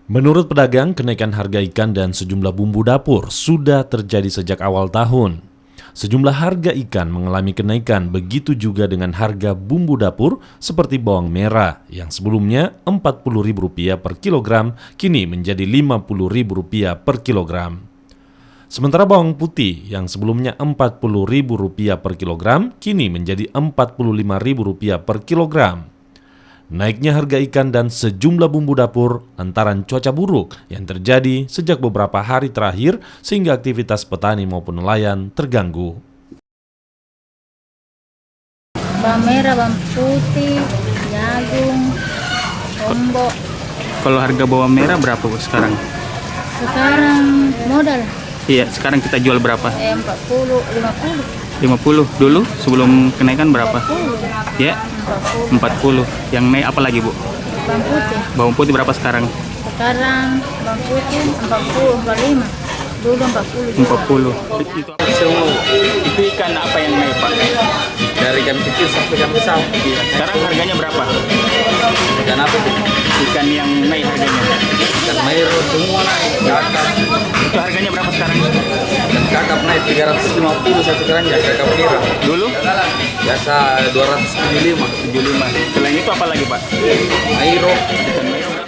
Menurut pedagang, kenaikan harga ikan dan sejumlah bumbu dapur sudah terjadi sejak awal tahun. Sejumlah harga ikan mengalami kenaikan, begitu juga dengan harga bumbu dapur seperti bawang merah yang sebelumnya Rp40.000 per kilogram, kini menjadi Rp50.000 per kilogram. Sementara bawang putih yang sebelumnya Rp40.000 per kilogram, kini menjadi Rp45.000 per kilogram. Naiknya harga ikan dan sejumlah bumbu dapur lantaran cuaca buruk yang terjadi sejak beberapa hari terakhir sehingga aktivitas petani maupun nelayan terganggu. Bawang merah, bawang putih, jagung, lombok. Kalau harga bawang merah berapa Bu sekarang? Sekarang modal Iya, sekarang kita jual berapa? 40, 50. 50 dulu sebelum kenaikan berapa? 40, Ya, 40. 40. Yang naik apa lagi Bu? Bawang putih. Bawang putih berapa sekarang? Sekarang bawang putih 40, 45. Dulu 40 juga. 40. Itu apa semua? Itu ikan apa yang naik Pak? Dari ikan kecil sampai ikan besar. Iya. Sekarang harganya berapa? Ikan apa tuh? Ikan yang naik harganya? Ikan mairo semua naik. Kakap. Itu harganya berapa sekarang? Ikan kakap naik 350 satu keranjang. Kakap merah. Dulu Biasa 275. 75. Selain itu apa lagi Pak? Mairo. Ikan mairo